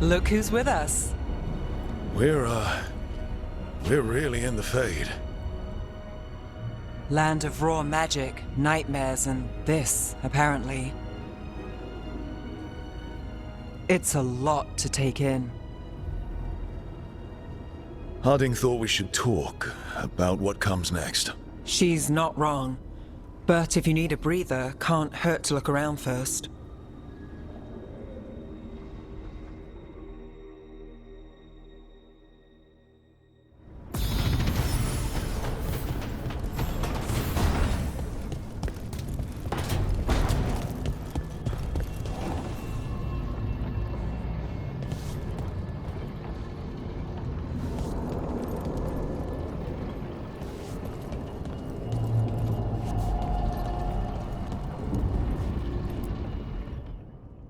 Look who's with us. We're really in the Fade. Land of raw magic, nightmares, and this, apparently. It's a lot to take in. Harding thought we should talk about what comes next. She's not wrong. But if you need a breather, can't hurt to look around first.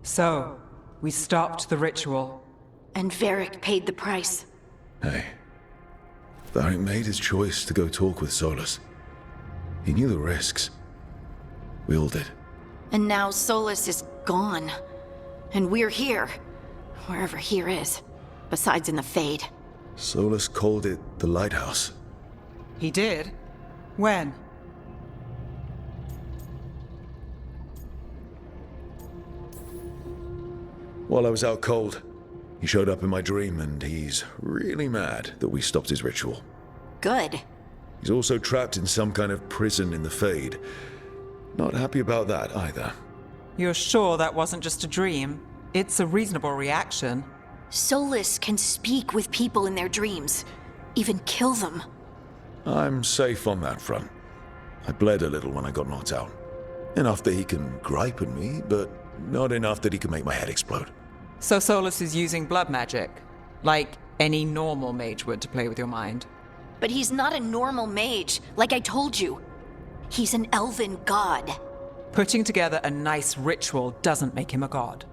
So, we stopped the ritual. And Varric paid the price. Hey. Varric made his choice to go talk with Solus. He knew the risks. We all did. And now Solus is gone. And we're here. Wherever here is. Besides in the Fade. Solus called it the Lighthouse. He did? When? While I was out cold, he showed up in my dream, and he's really mad that we stopped his ritual. Good. He's also trapped in some kind of prison in the Fade. Not happy about that either. You're sure that wasn't just a dream? It's a reasonable reaction. Solus can speak with people in their dreams. Even kill them. I'm safe on that front. I bled a little when I got knocked out. Enough that he can gripe at me, but not enough that he can make my head explode. So Solus is using blood magic, like any normal mage would to play with your mind. But he's not a normal mage, like I told you. He's an elven god. Putting together a nice ritual doesn't make him a god.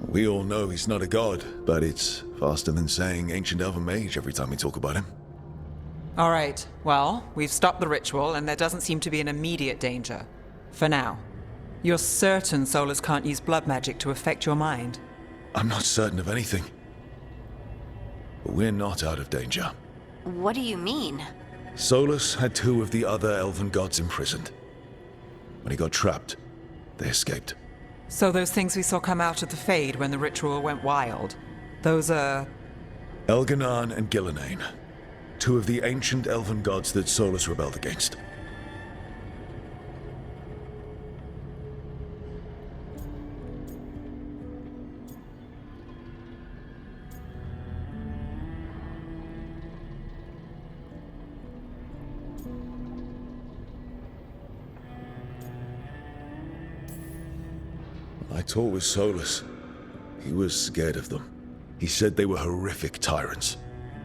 We all know he's not a god, but it's faster than saying ancient elven mage every time we talk about him. All right, well, we've stopped the ritual and there doesn't seem to be an immediate danger. For now. You're certain Solus can't use blood magic to affect your mind? I'm not certain of anything. But we're not out of danger. What do you mean? Solus had two of the other elven gods imprisoned. When he got trapped, they escaped. So those things we saw come out of the Fade when the ritual went wild, those are... Elganan and Gillenane. Two of the ancient elven gods that Solus rebelled against. I talked with Solus. He was scared of them. He said they were horrific tyrants.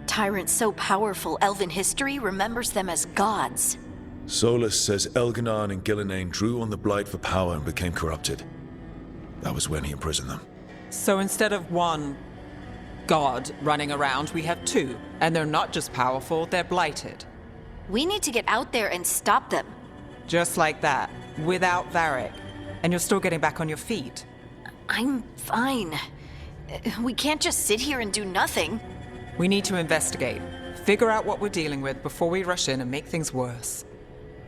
Tyrants so powerful elven history remembers them as gods. Solus says Elganan and Gillenane drew on the Blight for power and became corrupted. That was when he imprisoned them. So instead of one god running around, we have two. And they're not just powerful, they're blighted. We need to get out there and stop them. Just like that, without Varric. And you're still getting back on your feet. I'm fine. We can't just sit here and do nothing. We need to investigate. Figure out what we're dealing with before we rush in and make things worse.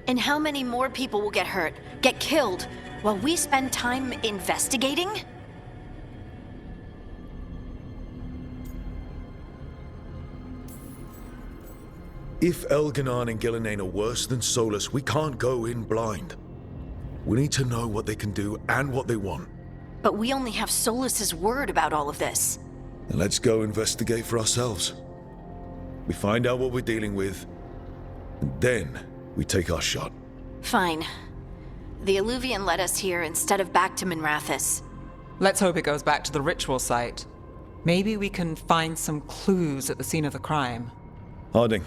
And how many more people will get hurt, get killed, while we spend time investigating? If Elganan and Gillenane are worse than Solus, we can't go in blind. We need to know what they can do and what they want. But we only have Solus's word about all of this. Then let's go investigate for ourselves. We find out what we're dealing with, and then we take our shot. Fine. The Illuvian led us here instead of back to Minrathous. Let's hope it goes back to the ritual site. Maybe we can find some clues at the scene of the crime. Harding,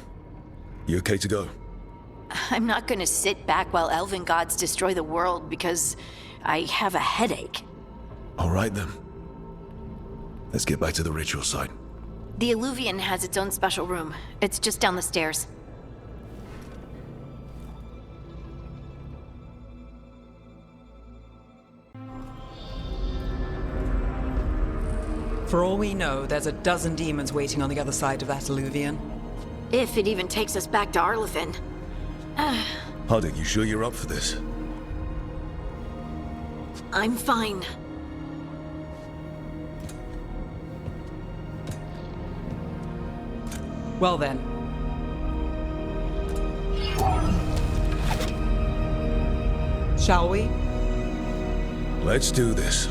you okay to go? I'm not gonna sit back while elven gods destroy the world because I have a headache. All right then. Let's get back to the ritual site. The Illuvian has its own special room. It's just down the stairs. For all we know, there's a dozen demons waiting on the other side of that alluvion. If it even takes us back to Arlethan. Hardik, you sure you're up for this? I'm fine. Well then. Shall we? Let's do this.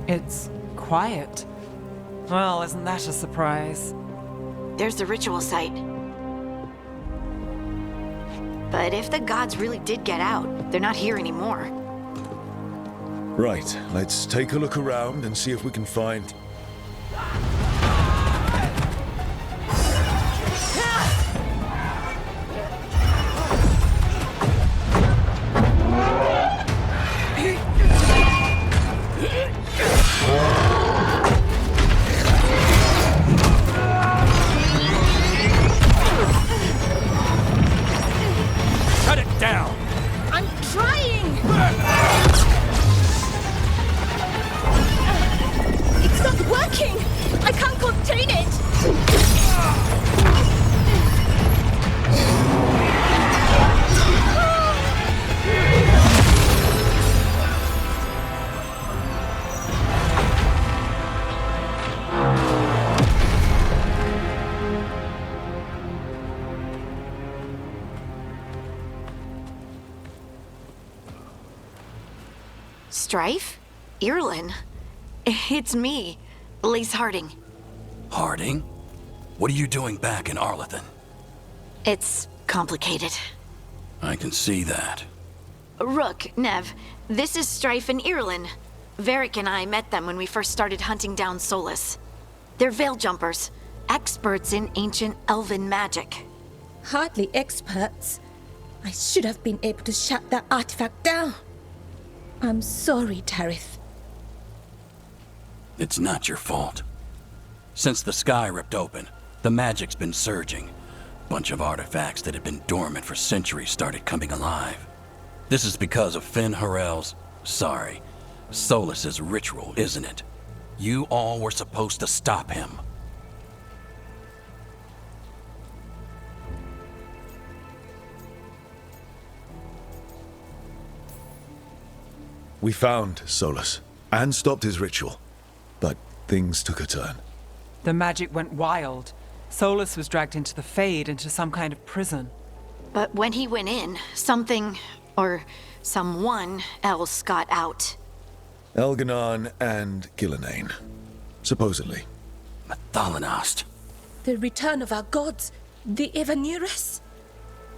It's quiet. Well, isn't that a surprise? There's the ritual site. But if the gods really did get out, they're not here anymore. Right, let's take a look around and see if we can find... Shut it down! I'm trying! It's not working! I can't contain it! Strife? Irlin? It's me, Lise Harding. Harding? What are you doing back in Arlethan? It's complicated. I can see that. Rook, Nev, this is Strife and Irlin. Varric and I met them when we first started hunting down Solus. They're veil jumpers, experts in ancient elven magic. Hardly experts. I should have been able to shut that artifact down. I'm sorry, Tarith. It's not your fault. Since the sky ripped open, the magic's been surging. Bunch of artifacts that had been dormant for centuries started coming alive. This is because of Finn Harel's, Solus's ritual, isn't it? You all were supposed to stop him. We found Solus and stopped his ritual, but things took a turn. The magic went wild. Solus was dragged into the Fade, into some kind of prison. But when he went in, something, or someone else got out. Elganon and Gillenane, supposedly. Mathalanost. The return of our gods, the Evanuris.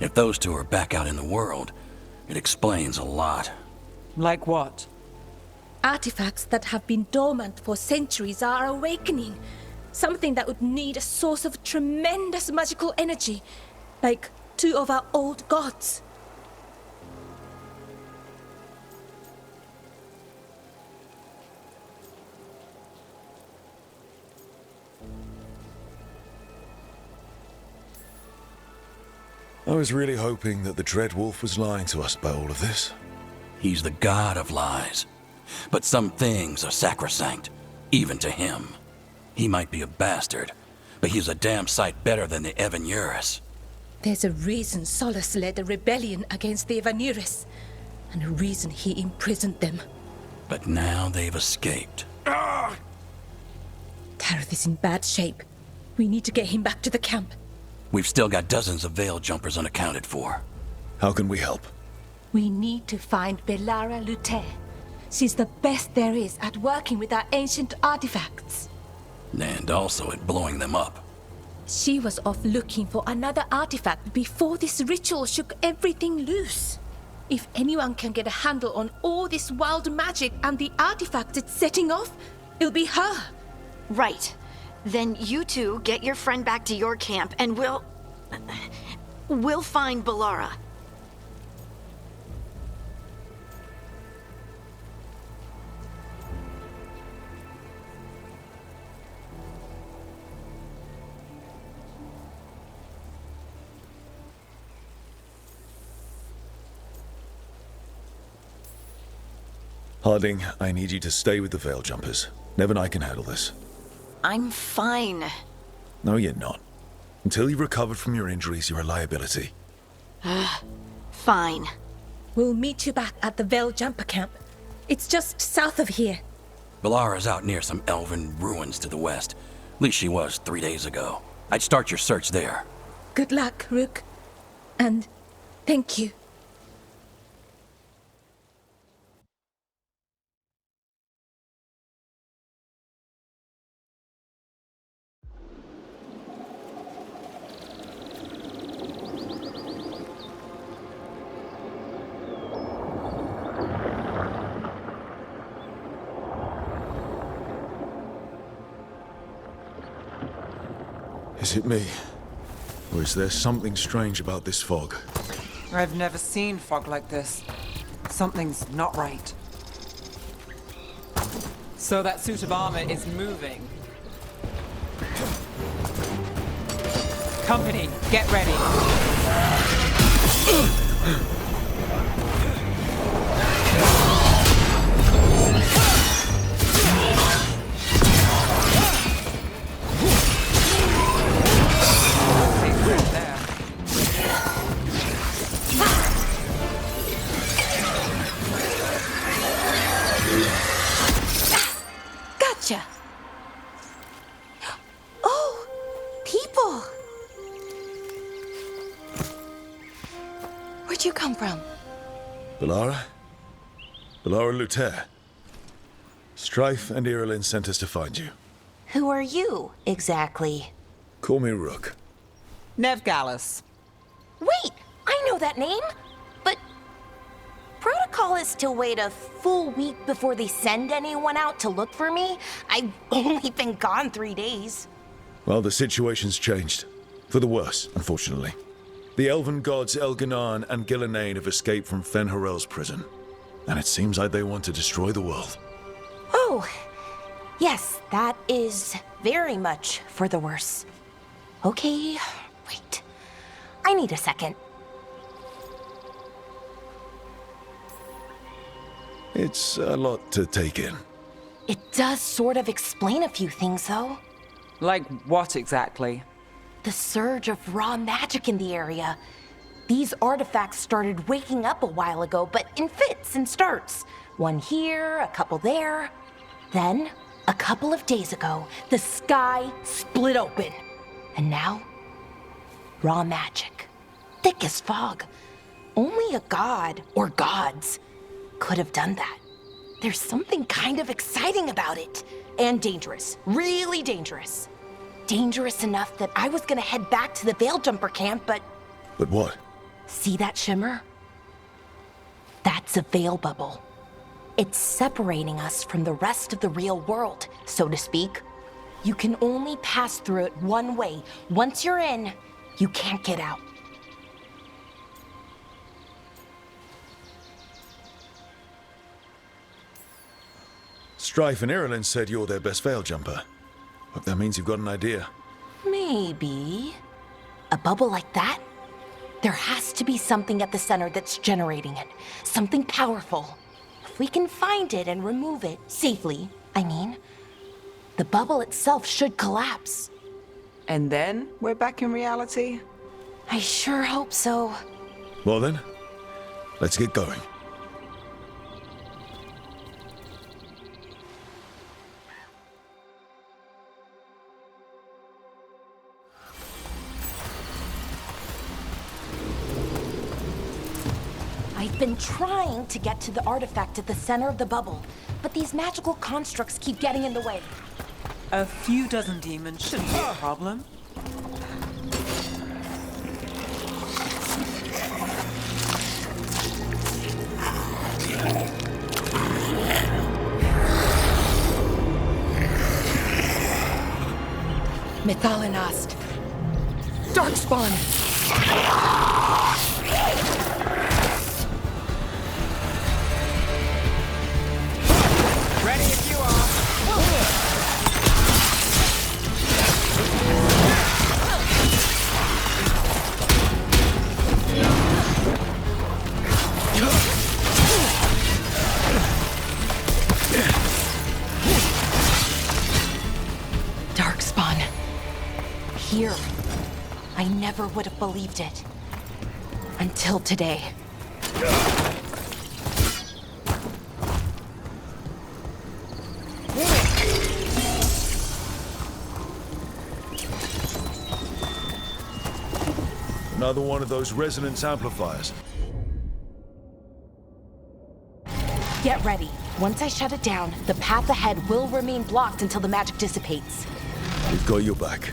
If those two are back out in the world, it explains a lot. Like what? Artifacts that have been dormant for centuries are awakening. Something that would need a source of tremendous magical energy, like two of our old gods. I was really hoping that the Dread Wolf was lying to us about all of this. He's the god of lies. But some things are sacrosanct, even to him. He might be a bastard, but he's a damn sight better than the Evanuris. There's a reason Solus led a rebellion against the Evanuris, and a reason he imprisoned them. But now they've escaped. Tarith is in bad shape. We need to get him back to the camp. We've still got dozens of veil jumpers unaccounted for. How can we help? We need to find Belara Lute. She's the best there is at working with our ancient artifacts. And also at blowing them up. She was off looking for another artifact before this ritual shook everything loose. If anyone can get a handle on all this wild magic and the artifacts it's setting off, it'll be her. Right. Then you two get your friend back to your camp and we'll find Belara. Harding, I need you to stay with the Veil Jumpers. Nev and I can handle this. I'm fine. No, you're not. Until you've recovered from your injuries, you're a liability. Fine. We'll meet you back at the Veil Jumper Camp. It's just south of here. Valara's out near some elven ruins to the west. At least she was 3 days ago. I'd start your search there. Good luck, Rook. And thank you. Is it me? Or is there something strange about this fog? I've never seen fog like this. Something's not right. So that suit of armor is moving. Company, get ready. Gotcha. Oh, people. Where'd you come from? Valara? Valara Luther. Strife and Irulan sent us to find you. Who are you, exactly? Call me Rook. Nev Gallus. Wait, I know that name! But protocol is to wait a full week before they send anyone out to look for me. I've only been gone 3 days. Well, the situation's changed. For the worse, unfortunately. The elven gods Elganan and Gillenane have escaped from Fen'Harel's prison. And it seems like they want to destroy the world. Oh, yes, that is very much for the worse. Okay, wait. I need a second. It's a lot to take in. It does sort of explain a few things, though. Like what exactly? The surge of raw magic in the area. These artifacts started waking up a while ago, but in fits and starts. One here, a couple there. Then, a couple of days ago, the sky split open. And now, raw magic. Thick as fog. Only a god, or gods, could have done that. There's something kind of exciting about it. And dangerous. Really dangerous. Dangerous enough that I was gonna head back to the Veil Jumper camp, but... But what? See that shimmer? That's a veil bubble. It's separating us from the rest of the real world, so to speak. You can only pass through it one way. Once you're in, you can't get out. Strife and Irulan said you're their best Veil Jumper. Hope that means you've got an idea. Maybe. A bubble like that? There has to be something at the center that's generating it. Something powerful. If we can find it and remove it, safely, I mean, the bubble itself should collapse. And then we're back in reality? I sure hope so. Well then, let's get going. I've been trying to get to the artifact at the center of the bubble, but these magical constructs keep getting in the way. A few dozen demons shouldn't be a problem. Methalinast. Darkspawn. Ready if you are. never would have believed it. Until today. Another one of those resonance amplifiers. Get ready. Once I shut it down, the path ahead will remain blocked until the magic dissipates. We've got your back.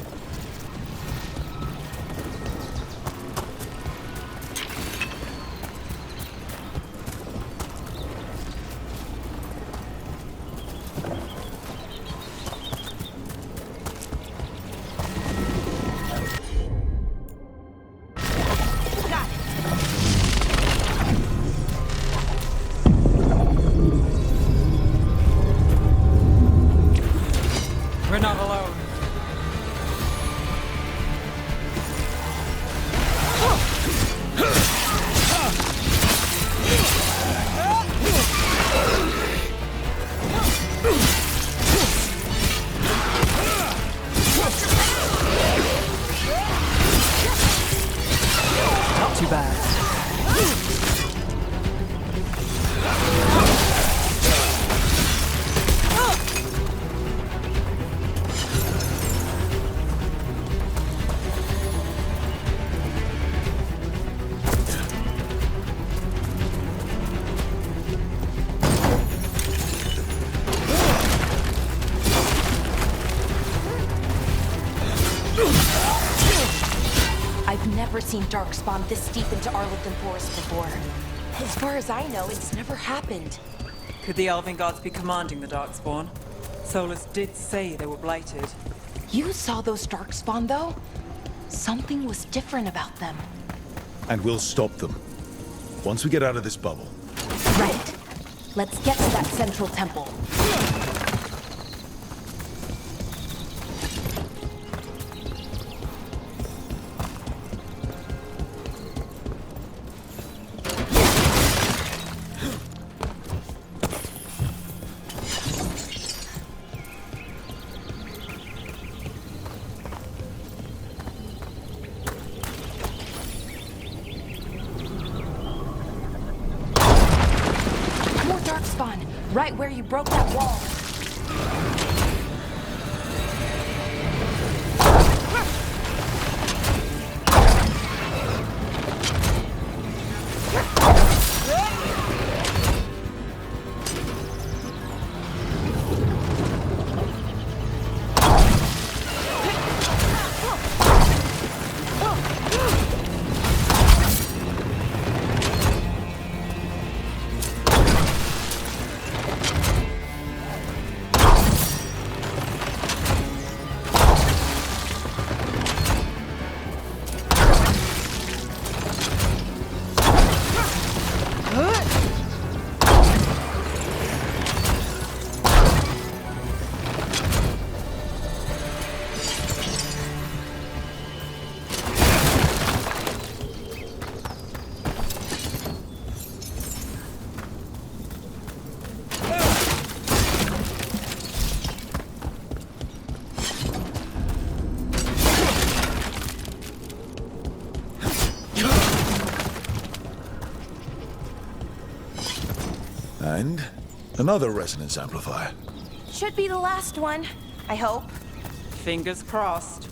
We're not alone. Not too bad. I've never seen Darkspawn this deep into Arlington Forest before. As far as I know, it's never happened. Could the Elven gods be commanding the Darkspawn? Solus did say they were blighted. You saw those Darkspawn, though? Something was different about them. And we'll stop them. Once we get out of this bubble. Right. Let's get to that central temple. More Darkspawn, right where you broke that wall. And another resonance amplifier. Should be the last one, I hope. Fingers crossed.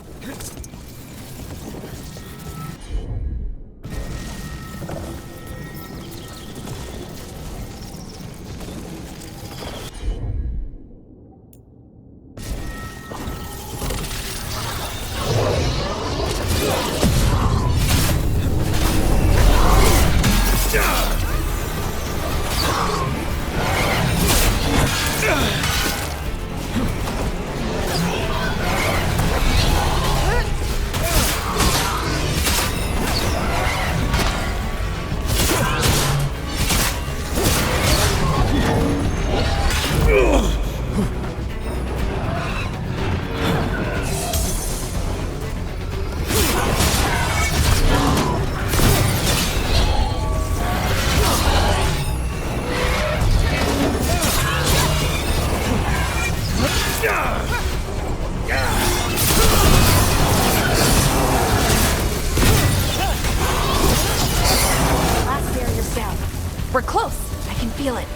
feel it.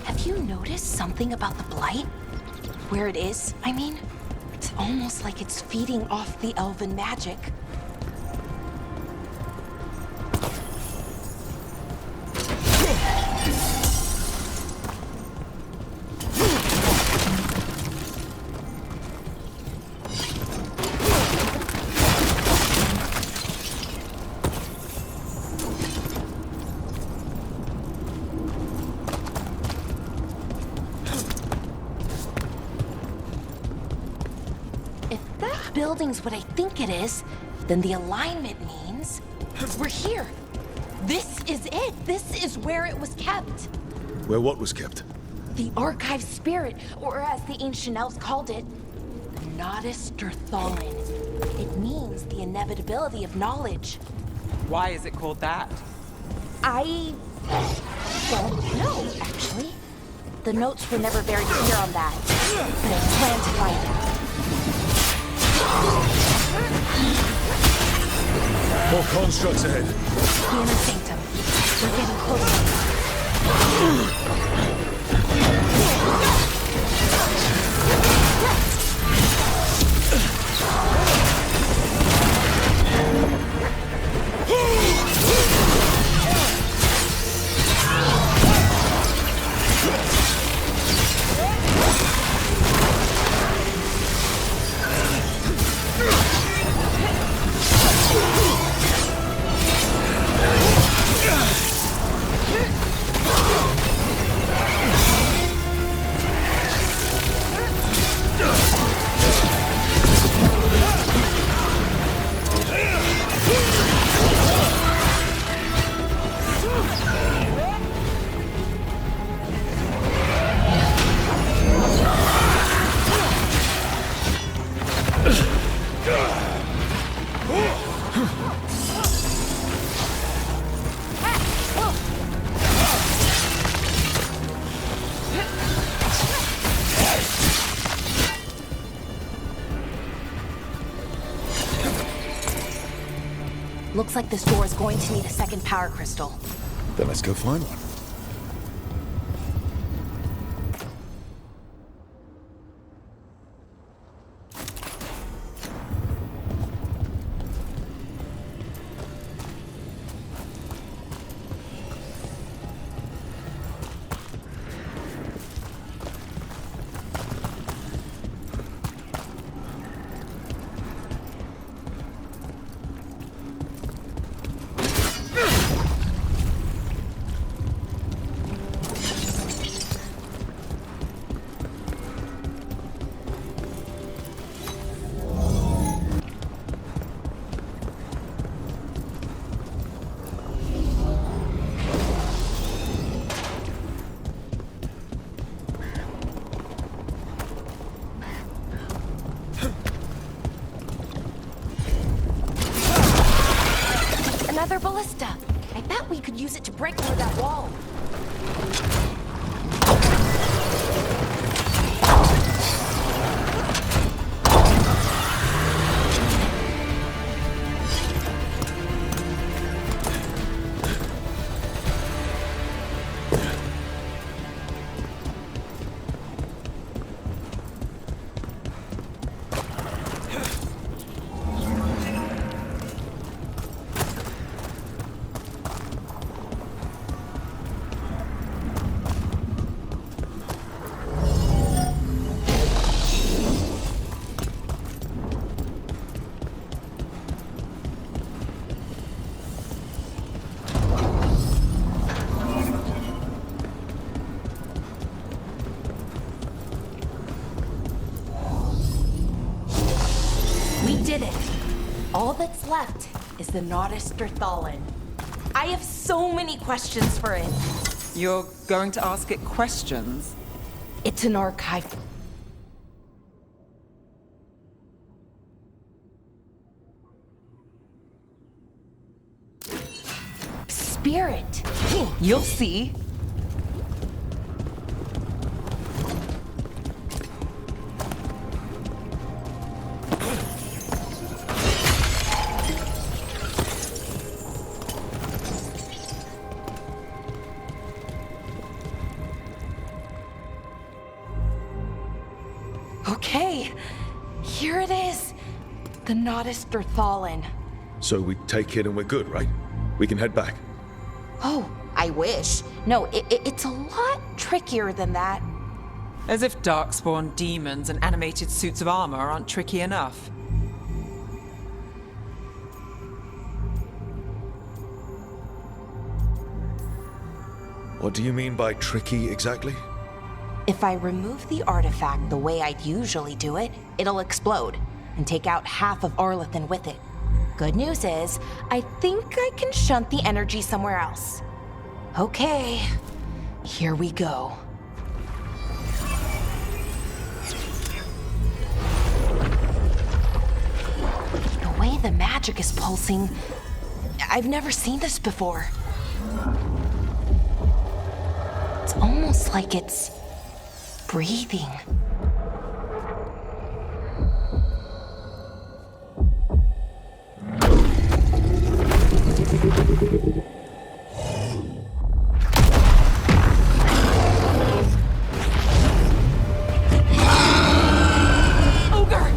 Have you noticed something about the blight? Where it is, I mean? It's almost like it's feeding off the elven magic. Building's what I think it is, then the alignment means we're here. This is it. This is where it was kept. Where what was kept? The archive spirit, or as the ancient elves called it, Nodus Thalin. It means the inevitability of knowledge. Why is it called that? I don't know, actually. The notes were never very clear on that, but I plan to find out. More constructs ahead. The inner sanctum. We're getting closer. Looks like this door is going to need a second power crystal. Then let's go find one. Another ballista. I bet we could use it to break through that wall. Did it. All that's left is the Nodus Thalin. I have so many questions for it. You're going to ask it questions? It's an archive. spirit. You'll see. Okay, here it is. The Nodus Dirthalin. So we take it and we're good, right? We can head back. Oh, I wish. No, it's a lot trickier than that. As if darkspawn demons and animated suits of armor aren't tricky enough. What do you mean by tricky exactly? If I remove the artifact the way I'd usually do it, it'll explode and take out half of Arlathan with it. Good news is, I think I can shunt the energy somewhere else. Okay, here we go. The way the magic is pulsing, I've never seen this before. It's almost like it's breathing. Ogre!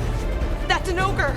That's an ogre!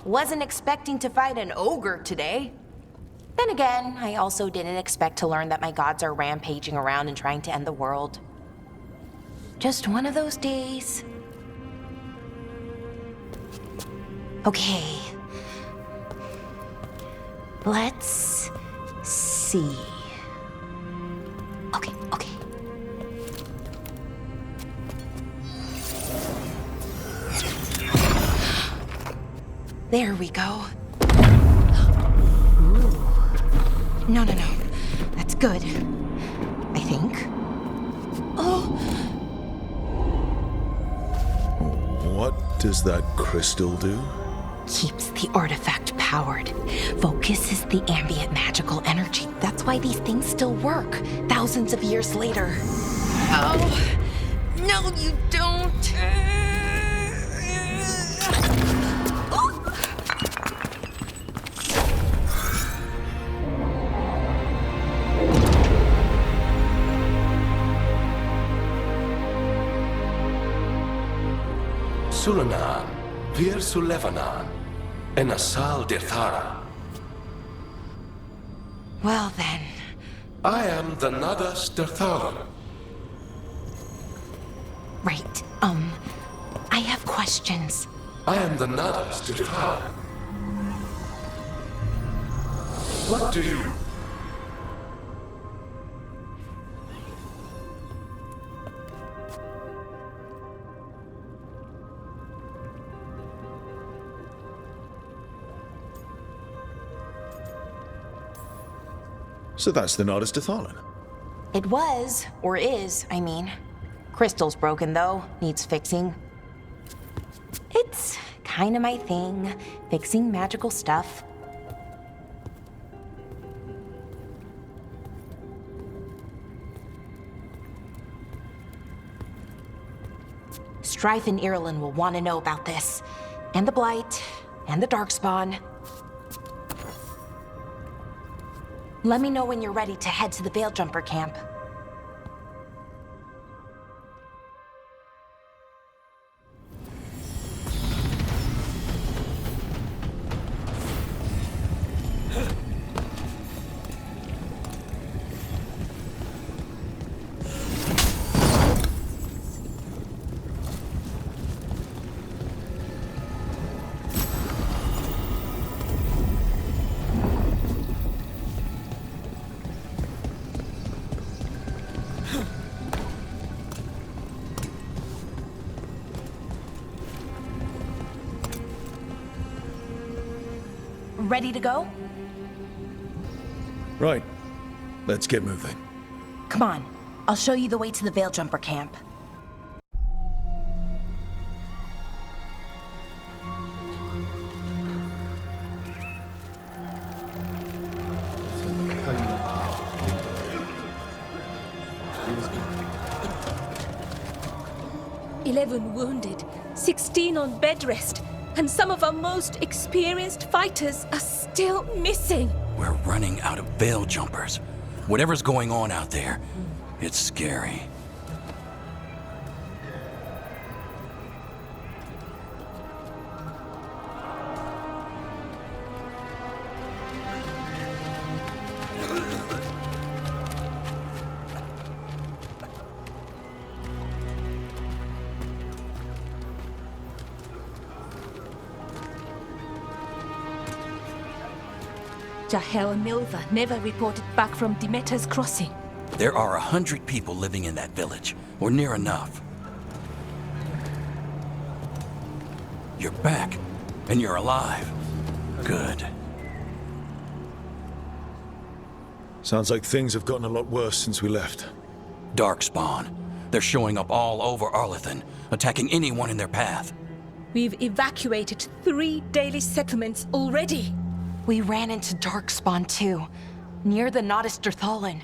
Wasn't expecting to fight an ogre today. Then again, I also didn't expect to learn that my gods are rampaging around and trying to end the world. Just one of those days. Okay. Let's see. Okay. There we go. Ooh. No. That's good. I think. Oh! What does that crystal do? Keeps the artifact powered. Focuses the ambient magical energy. That's why these things still work, thousands of years later. Oh! No, you don't! Sulanan, Vir Sulevanan, and Asal Dirthara. Well then. I am the Nadas Dirthalan. Right, I have questions. I am the Nadas Dirthalan. What do you... So that's the Nardis Dathalan. It was, or is, I mean. Crystal's broken though, needs fixing. It's kinda my thing, fixing magical stuff. Strife and Irulan will want to know about this. And the Blight, and the Darkspawn. Let me know when you're ready to head to the Veiljumper camp. Ready to go? Right. Let's get moving. Come on, I'll show you the way to the Veiljumper camp. "11 wounded, 16 on bed rest, and some of our most experienced fighters are still missing." We're running out of Veiljumpers. Whatever's going on out there, it's scary. Jahel and Milva never reported back from Demeter's crossing. There are 100 people living in that village, or near enough. You're back, and you're alive. Good. Sounds like things have gotten a lot worse since we left. Darkspawn. They're showing up all over Arlathan, attacking anyone in their path. We've evacuated 3 daily settlements already. We ran into Darkspawn too, near the Nodus Dirthalan.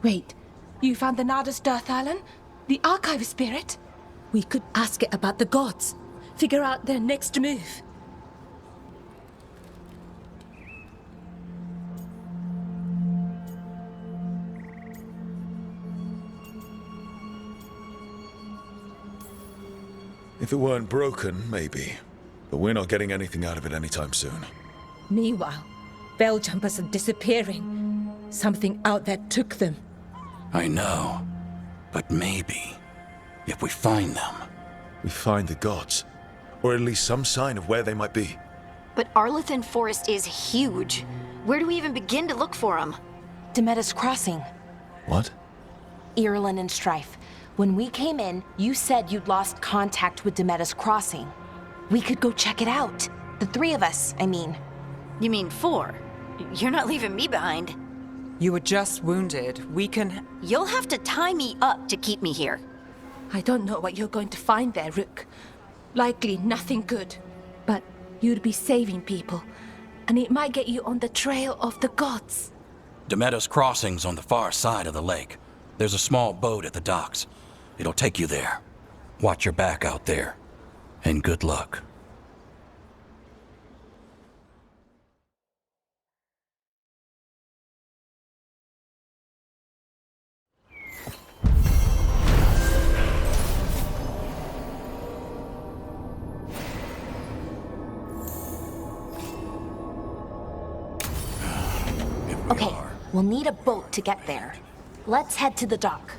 Wait, you found the Nodus Dirthalan? The archive spirit? We could ask it about the gods. Figure out their next move. If it weren't broken, maybe. But we're not getting anything out of it anytime soon. Meanwhile, Veiljumpers are disappearing. Something out there took them. I know. But maybe, if we find them... We find the gods. Or at least some sign of where they might be. But Arlathan Forest is huge. Where do we even begin to look for them? Demeter's crossing. What? Irulan and Strife. When we came in, you said you'd lost contact with Demeter's crossing. We could go check it out. The 3 of us, I mean. You mean 4? You're not leaving me behind. You were just wounded. We can... You'll have to tie me up to keep me here. I don't know what you're going to find there, Rook. Likely nothing good. But you'd be saving people, and it might get you on the trail of the gods. Demeter's crossing's on the far side of the lake. There's a small boat at the docks. It'll take you there. Watch your back out there. And good luck. Okay, we'll need a boat to get there. Let's head to the dock.